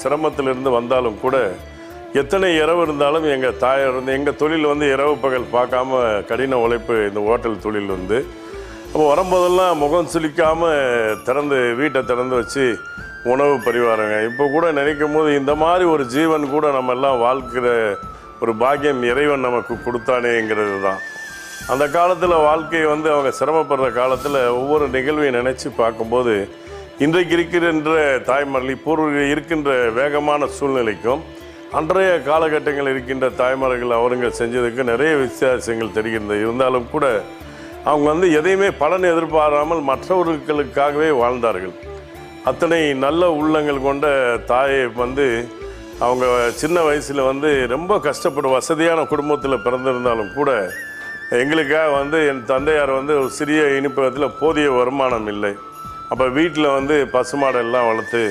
சிரமத்திலிருந்து வந்தாலும் கூட எத்தனை இரவு இருந்தாலும் எங்கள் தாயார் வந்து எங்கள் தொழில் வந்து இரவு பகல் பார்க்காம கடின உழைப்பு இந்த ஹோட்டல் தொழில் வந்து அப்போ வரும்போதெல்லாம் முகம் சுளிக்காமல் வீட்டை திறந்து வச்சு உணவு பரிவாரங்க. இப்போ கூட நினைக்கும் போது இந்த மாதிரி ஒரு ஜீவன் கூட நம்ம எல்லாம் வாழ்க்கிற ஒரு பாக்கியம் இறைவன் நமக்கு கொடுத்தானேங்கிறது தான். அந்த காலத்தில் வாழ்க்கையை வந்து அவங்க சிரமப்படுற காலத்தில் ஒவ்வொரு நிகழ்வையும் நினச்சி பார்க்கும்போது இன்றைக்கு இருக்கின்ற தாய்மார்கள் இப்போது இருக்கின்ற வேகமான சூழ்நிலைக்கும் அன்றைய காலகட்டங்கள் இருக்கின்ற தாய்மார்கள் அவருங்க செஞ்சதுக்கு நிறைய வித்தியாசங்கள் தெரிகின்றது. இருந்தாலும் கூட அவங்க வந்து எதையுமே பலன் எதிர்பாராமல் மற்றவர்களுக்காகவே வாழ்ந்தார்கள். அத்தனை நல்ல உள்ளங்கள் கொண்ட தாயை வந்து அவங்க சின்ன வயசில் வந்து ரொம்ப கஷ்டப்படும் வசதியான குடும்பத்தில் பிறந்திருந்தாலும் கூட எங்களுக்காக வந்து என் தந்தையார் வந்து ஒரு சிறிய இனிப்பகத்தில் போதிய வருமானம் இல்லை. அப்போ வீட்டில் வந்து பசுமாடெல்லாம் வளர்த்து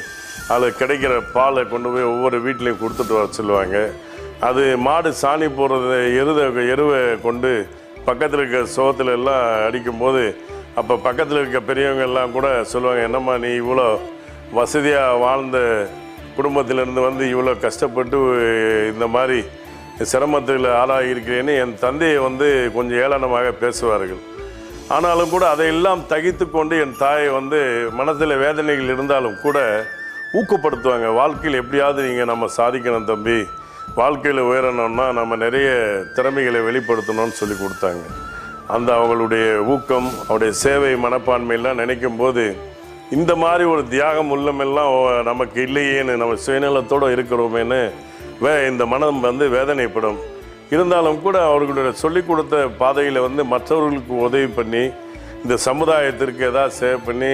அதில் கிடைக்கிற பாலை கொண்டு போய் ஒவ்வொரு வீட்லேயும் கொடுத்துட்டு வர சொல்லுவாங்க. அது மாடு சாணி போடுறது எருவை கொண்டு பக்கத்தில் இருக்க சோகத்தில் எல்லாம் அடிக்கும்போது அப்போ பக்கத்தில் இருக்க பெரியவங்க எல்லாம் கூட சொல்லுவாங்க, என்னம்மா நீ இவ்வளோ வசதியாக வாழ்ந்த குடும்பத்திலேருந்து வந்து இவ்வளோ கஷ்டப்பட்டு இந்த மாதிரி சிரமத்தில் ஆளாகியிருக்கிறேன்னு என் தந்தையை வந்து கொஞ்சம் ஏளனமாக பேசுவார்கள். ஆனாலும் கூட அதையெல்லாம் தகித்து கொண்டு என் தாயை வந்து மனசில் வேதனைகள் இருந்தாலும் கூட ஊக்கப்படுத்துவாங்க. வாழ்க்கையில் எப்படியாவது நீங்கள் நம்ம சாதிக்கணும் தம்பி, வாழ்க்கையில் உயரணும்னா நம்ம நிறைய திறமைகளை வெளிப்படுத்தணும்னு சொல்லி கொடுத்தாங்க. அந்த அவங்களுடைய ஊக்கம், அவருடைய சேவை மனப்பான்மையெல்லாம் நினைக்கும் போது இந்த மாதிரி ஒரு தியாகம் உள்ளமெல்லாம் நமக்கு இல்லையேன்னு, நம்ம சுயநலத்தோடு இருக்கிறோமேன்னு இந்த மனம் வந்து வேதனைப்படும். இருந்தாலும் கூட அவர்களுடைய சொல்லிக் கொடுத்த பாதையில் வந்து மற்றவர்களுக்கு உதவி பண்ணி இந்த சமுதாயத்திற்கு ஏதாவது சேவை பண்ணி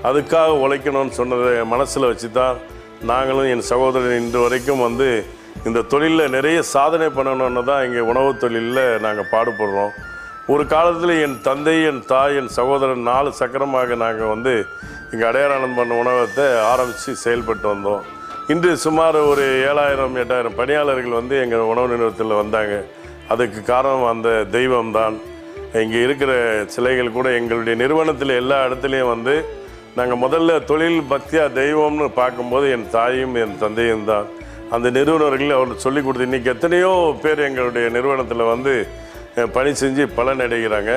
அதுக்காக உழைக்கணும்னு சொன்னதை மனசில் வச்சு தான் நாங்களும் என் சகோதரன் இன்று வரைக்கும் வந்து இந்த தொழிலில் நிறைய சாதனை பண்ணணுன்னு தான் இங்கே உணவு தொழிலில் நாங்கள் பாடுபடுறோம். ஒரு காலத்தில் என் தந்தை, என் தாய், என் சகோதரன் 4 சக்கரமாக நாங்கள் வந்து இங்கே அடையாளம் பண்ண உணவகத்தை ஆரம்பித்து செயல்பட்டு வந்தோம். இன்று சுமார் ஒரு 7,000-8,000 பணியாளர்கள் வந்து எங்கள் உணவு நிறுவனத்தில் வந்தாங்க. அதுக்கு காரணம் அந்த தெய்வம்தான். இங்கே இருக்கிற சிலைகள் கூட எங்களுடைய நிறுவனத்தில் எல்லா இடத்துலையும் வந்து நாங்கள் முதல்ல தொழில் பக்தியாக தெய்வம்னு பார்க்கும்போது என் தாயும் என் தந்தையும் தான். அந்த நிறுவனர்கள் அவர்கள் சொல்லிக் கொடுத்து இன்றைக்கி எத்தனையோ பேர் எங்களுடைய நிறுவனத்தில் வந்து பணி செஞ்சு பலன் அடைகிறாங்க.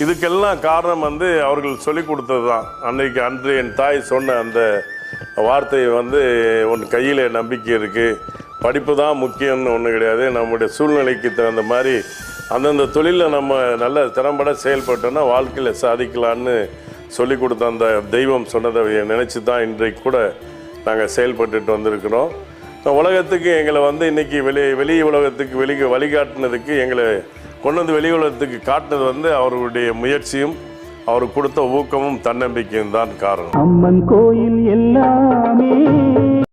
இதுக்கெல்லாம் காரணம் வந்து அவர்கள் சொல்லிக் கொடுத்தது தான். அன்று என் தாய் சொன்ன அந்த வார்த்தையை வந்து உன் கையில் நம்பிக்கை இருக்குது, படிப்பு தான் முக்கியம்னு ஒன்றும் கிடையாது, நம்முடைய சூழ்நிலைக்கு தகுந்த மாதிரி அந்தந்த தொழிலில் நம்ம நல்ல திறம்பட செயல்பட்டோன்னா வாழ்க்கையில் சாதிக்கலான்னு சொல்லி கொடுத்த அந்த தெய்வம் சொன்னதை நினச்சி தான் இன்றைக்கு கூட நாங்கள் செயல்பட்டுட்டு வந்திருக்கிறோம். உலகத்துக்கு எங்களை வந்து இன்றைக்கி வெளி உலகத்துக்கு வழிகாட்டினதுக்கு எங்களை கொண்டு வந்து வெளி உலகத்துக்கு காட்டினது வந்து அவர்களுடைய முயற்சியும் அவர் கொடுத்த ஊக்கமும் தன்னம்பிக்கையும் தான் காரணம். அம்மன் கோயில் எல்லாமே